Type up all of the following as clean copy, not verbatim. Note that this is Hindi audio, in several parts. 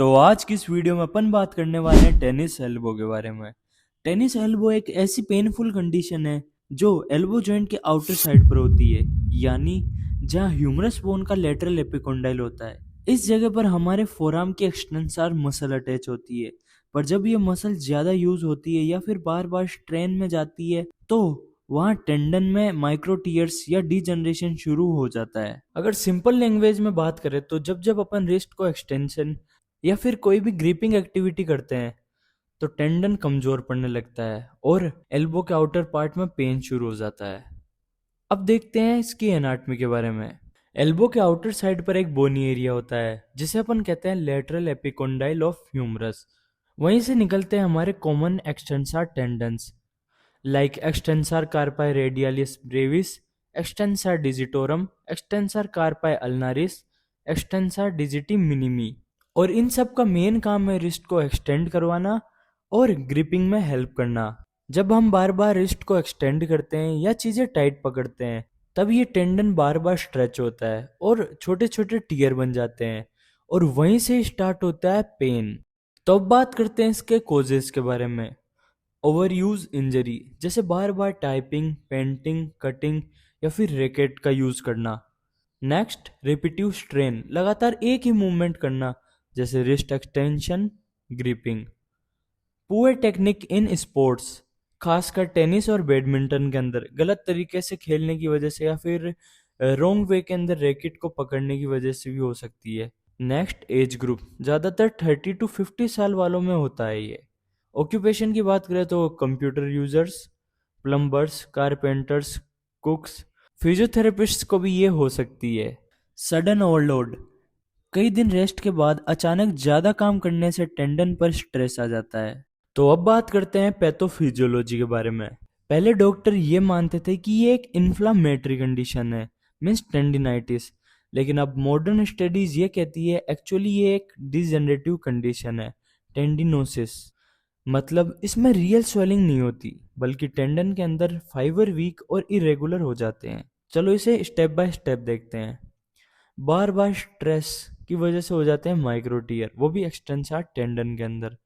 तो आज की इस वीडियो में अपन बात करने वाले हैं टेनिस एल्बो के बारे में। टेनिस एल्बो एक ऐसी पेनफुल कंडीशन है जो एल्बो जॉइंट के आउटर साइड पर होती है, यानी जहां ह्यूमरस बोन का लेटरल एपिकोंडाइल होता है। इस जगह पर हमारे फोरआर्म की एक्सटेंसर मसल अटैच होती है, पर जब ये मसल ज्यादा यूज होती है या फिर बार बार स्ट्रेन में जाती है तो वहाँ टेंडन में माइक्रो टीयर्स या डीजनरेशन शुरू हो जाता है। अगर सिंपल लैंग्वेज में बात करें तो जब जब अपन रिस्ट को एक्सटेंशन या फिर कोई भी ग्रिपिंग एक्टिविटी करते हैं तो टेंडन कमजोर पड़ने लगता है और एल्बो के आउटर पार्ट में पेन शुरू हो जाता है। अब देखते हैं इसकी एनाटमी के बारे में। एल्बो के आउटर साइड पर एक बोनी एरिया होता है जिसे अपन कहते हैं लेटरल एपिकोंडाइल ऑफ ह्यूमरस। वहीं से निकलते हैं हमारे common extensor tendons like extensor कार्पाई radialis Brevis, extensor digitorum, extensor कार्पाई अल्नारिस, extensor डिजिटी minimi. और इन सब का मेन काम है रिस्ट को एक्सटेंड करवाना और ग्रिपिंग में हेल्प करना। जब हम बार बार रिस्ट को एक्सटेंड करते हैं या चीज़ें टाइट पकड़ते हैं तब ये टेंडन बार बार स्ट्रेच होता है और छोटे छोटे टीयर बन जाते हैं और वहीं से स्टार्ट होता है पेन। तो अब बात करते हैं इसके कोजेस के बारे में। ओवर यूज इंजरी, जैसे बार बार टाइपिंग, पेंटिंग, कटिंग या फिर रैकेट का यूज करना। नेक्स्ट, रिपीटिव स्ट्रेन, लगातार एक ही मूवमेंट करना जैसे wrist extension, gripping. Poor technique in sports, खासकर टेनिस और बैडमिंटन के अंदर गलत तरीके से खेलने की वजह से या फिर रॉन्ग वे के अंदर रैकेट को पकड़ने की वजह से भी हो सकती है। नेक्स्ट, एज ग्रुप, ज़्यादातर 30 to 50 साल वालों में होता है ये। ऑक्यूपेशन की बात करें तो computer users, plumbers, carpenters, कुक्स, physiotherapist को भी ये हो सकती है। सडन ओवरलोड, कई दिन रेस्ट के बाद अचानक ज्यादा काम करने से टेंडन पर स्ट्रेस आ जाता है। तो अब बात करते हैं पैथोफिजियोलॉजी के बारे में। पहले डॉक्टर ये मानते थे कि ये एक इन्फ्लामेटरी कंडीशन है, मीन्स टेंडिनाइटिस, लेकिन अब मॉडर्न स्टडीज ये कहती है एक्चुअली ये एक डिजेनरेटिव कंडीशन है, टेंडिनोसिस। मतलब इसमें रियल स्वेलिंग नहीं होती बल्कि टेंडन के अंदर फाइबर वीक और इरेगुलर हो जाते हैं। चलो इसे स्टेप बाय स्टेप देखते हैं। बार बार स्ट्रेस की वजह से हो जाते हैं माइक्रो टीयर, वो भी एक्सटेंसर टेंडन के अंदर।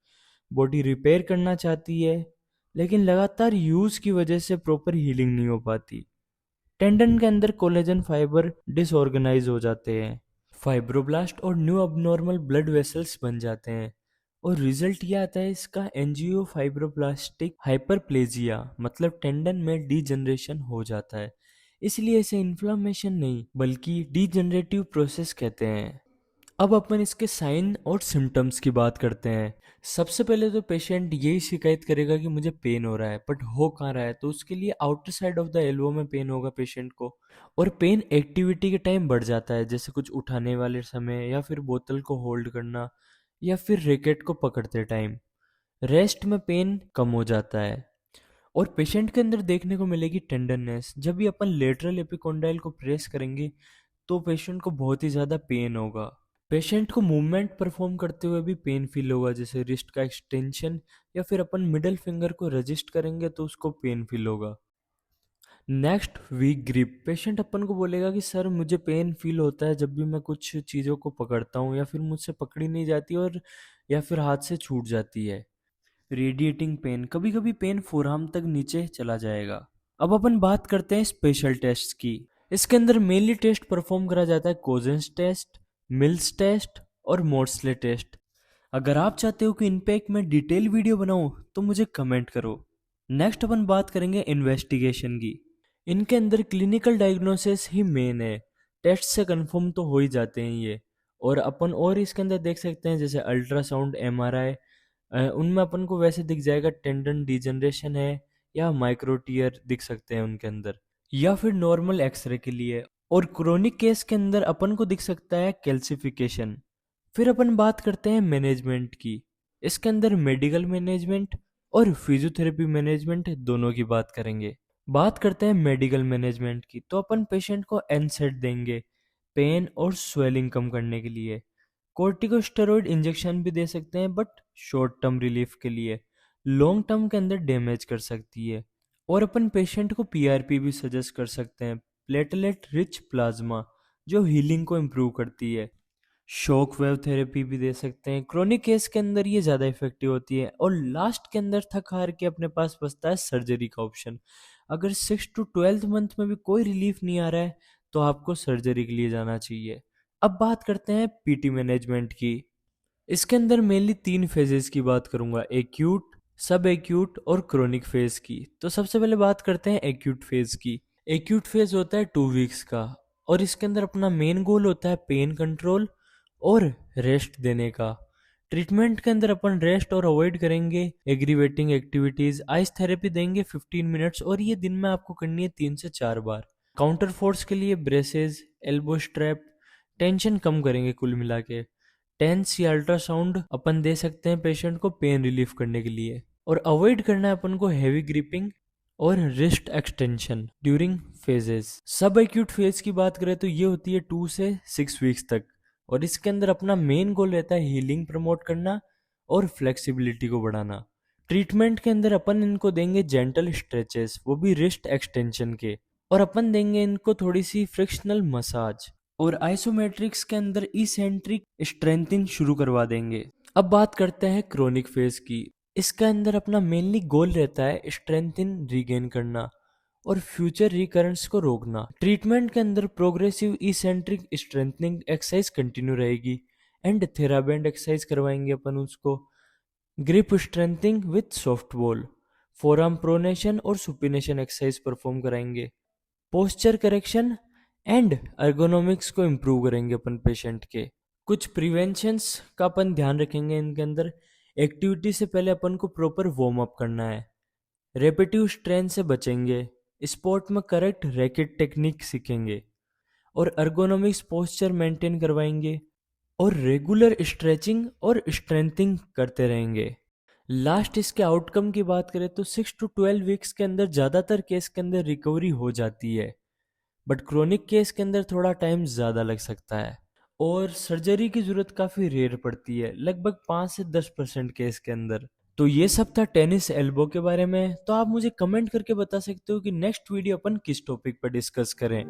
बॉडी रिपेयर करना चाहती है लेकिन लगातार यूज की वजह से प्रॉपर हीलिंग नहीं हो पाती। टेंडन के अंदर कोलेजन फाइबर डिसऑर्गेनाइज हो जाते हैं, फाइब्रोब्लास्ट और न्यू अबनॉर्मल ब्लड वेसल्स बन जाते हैं और रिजल्ट ये आता है इसका एंजियो फाइब्रोब्लास्टिक हाइपरप्लेजिया, मतलब टेंडन में डीजनरेशन हो जाता है। इसलिए इसे इन्फ्लामेशन नहीं बल्कि डीजनरेटिव प्रोसेस कहते हैं। अब अपन इसके साइन और सिम्टम्स की बात करते हैं। सबसे पहले तो पेशेंट यही शिकायत करेगा कि मुझे पेन हो रहा है, बट हो कहाँ रहा है, तो उसके लिए outer side of the elbow में पेन होगा पेशेंट को। और पेन एक्टिविटी के टाइम बढ़ जाता है, जैसे कुछ उठाने वाले समय या फिर बोतल को होल्ड करना या फिर रैकेट को पकड़ते टाइम। रेस्ट में पेन कम हो जाता है और पेशेंट के अंदर देखने को मिलेगी टेंडरनेस। जब भी अपन लेटरल एपिकोंडाइल को प्रेस करेंगे तो पेशेंट को बहुत ही ज़्यादा पेन होगा। पेशेंट को मूवमेंट परफॉर्म करते हुए भी पेन फील होगा, जैसे रिस्ट का एक्सटेंशन या फिर अपन मिडल फिंगर को रजिस्ट करेंगे तो उसको पेन फील होगा। नेक्स्ट, वीक ग्रिप, पेशेंट अपन को बोलेगा कि सर मुझे पेन फील होता है जब भी मैं कुछ चीज़ों को पकड़ता हूँ या फिर मुझसे पकड़ी नहीं जाती और या फिर हाथ से छूट जाती है। रेडिएटिंग पेन, कभी कभी पेन फोरआर्म तक नीचे चला जाएगा। अब अपन बात करते हैं स्पेशल टेस्ट की। इसके अंदर मेनली टेस्ट परफॉर्म करा जाता है कोजेंस टेस्ट, मिल्स टेस्ट और मोर्सले टेस्ट। अगर आप चाहते हो कि इन पे एक मैं डिटेल वीडियो बनाऊं तो मुझे कमेंट करो। नेक्स्ट अपन बात करेंगे इन्वेस्टिगेशन की। इनके अंदर क्लिनिकल डायग्नोसिस ही मेन है, टेस्ट से कंफर्म तो हो ही जाते हैं ये। और अपन और इसके अंदर देख सकते हैं जैसे अल्ट्रासाउंड, एमआरआई, उनमें अपन को वैसे दिख जाएगा टेंडन डिजनरेशन है या माइक्रो टीयर दिख सकते हैं उनके अंदर, या फिर नॉर्मल एक्सरे के लिए। और क्रोनिक केस के अंदर अपन को दिख सकता है कैल्सिफिकेशन। फिर अपन बात करते हैं मैनेजमेंट की। इसके अंदर मेडिकल मैनेजमेंट और फिजियोथेरेपी मैनेजमेंट दोनों की बात करेंगे। बात करते हैं मेडिकल मैनेजमेंट की, तो अपन पेशेंट को एनसेड देंगे पेन और स्वेलिंग कम करने के लिए। कॉर्टिकोस्टेरॉइड इंजेक्शन भी दे सकते हैं बट शॉर्ट टर्म रिलीफ के लिए, लॉन्ग टर्म के अंदर डैमेज कर सकती है। और अपन पेशेंट को पीआरपी भी सजेस्ट कर सकते हैं, प्लेटलेट रिच प्लाज्मा, जो हीलिंग को इम्प्रूव करती है। शॉक वेव थेरेपी भी दे सकते हैं। क्रोनिक केस के अंदर ये ज़्यादा इफेक्टिव होती है। और लास्ट के अंदर थक हार के अपने पास बचता है सर्जरी का ऑप्शन। अगर 6 to 12 मंथ में भी कोई रिलीफ नहीं आ रहा है तो आपको सर्जरी के लिए जाना चाहिए। अब बात करते हैं पीटी मैनेजमेंट की। इसके अंदर मेनली 3 फेजेस की बात करूंगा, एक्यूट, सब एक्यूट और क्रोनिक फेज की। तो सबसे पहले बात करते हैं एक्यूट फेज की। एक्यूट फेज होता है 2 वीक्स का, और इसके अंदर अपना मेन गोल होता है पेन कंट्रोल और रेस्ट देने का। ट्रीटमेंट के अंदर अपन रेस्ट और अवॉइड करेंगे एग्रीवेटिंग एक्टिविटीज, आइस थेरेपी देंगे 15 मिनट्स, और ये दिन में आपको करनी है 3 से 4 बार। काउंटर फोर्स के लिए ब्रेसेस, एल्बो स्ट्रैप, टेंशन कम करेंगे कुल मिला के। टेंस या अल्ट्रासाउंड अपन दे सकते हैं पेशेंट को पेन रिलीफ करने के लिए। और अवॉइड करना है अपन को हैवी ग्रिपिंग और रिस्ट एक्सटेंशन ड्यूरिंग फेजेस। सब एक्यूट फेज की बात करें तो ये होती है 2 से 6 वीक्स तक, और इसके अंदर अपना मेन गोल रहता है हीलिंग प्रमोट करना और फ्लेक्सिबिलिटी को बढ़ाना। ट्रीटमेंट के अंदर अपन इनको देंगे जेंटल स्ट्रेचेस, वो भी रिस्ट एक्सटेंशन के, और अपन देंगे इनको थोड़ी सी फ्रिक्शनल मसाज, और आइसोमेट्रिक्स के अंदर इसेंट्रिक स्ट्रेंथिंग शुरू करवा देंगे। अब बात करते हैं क्रोनिक फेज की। इसका अंदर अपना मेनली गोल रहता है स्ट्रेंथिन रीगेन करना और फ्यूचर रिकरेंस को रोकना। ट्रीटमेंट के अंदर progressive eccentric strengthening exercise continue रहेगी, एंड थेराबैंड एक्सरसाइज करवाएंगे अपन उसको। Grip strengthening with soft ball, forearm pronation और सुपिनेशन एक्सरसाइज परफॉर्म कराएंगे। पोस्चर करेक्शन एंड ergonomics को इम्प्रूव करेंगे अपन पेशेंट के। कुछ प्रिवेंशंस का अपन ध्यान रखेंगे इनके अंदर। एक्टिविटी से पहले अपन को प्रॉपर वार्म अप करना है, रेपिटिव स्ट्रेन से बचेंगे, स्पोर्ट में करेक्ट रैकेट टेक्निक सीखेंगे, और ergonomics पोस्चर मेंटेन करवाएंगे, और रेगुलर स्ट्रेचिंग और स्ट्रेंथिंग करते रहेंगे। लास्ट इसके आउटकम की बात करें तो 6 to 12 वीक्स के अंदर ज़्यादातर केस के अंदर रिकवरी हो जाती है, बट क्रोनिक केस के अंदर थोड़ा टाइम ज़्यादा लग सकता है, और सर्जरी की ज़रूरत काफ़ी रेयर पड़ती है, लगभग 5 से 10% केस के अंदर। तो ये सब था टेनिस एल्बो के बारे में। तो आप मुझे कमेंट करके बता सकते हो कि नेक्स्ट वीडियो अपन किस टॉपिक पर डिस्कस करें।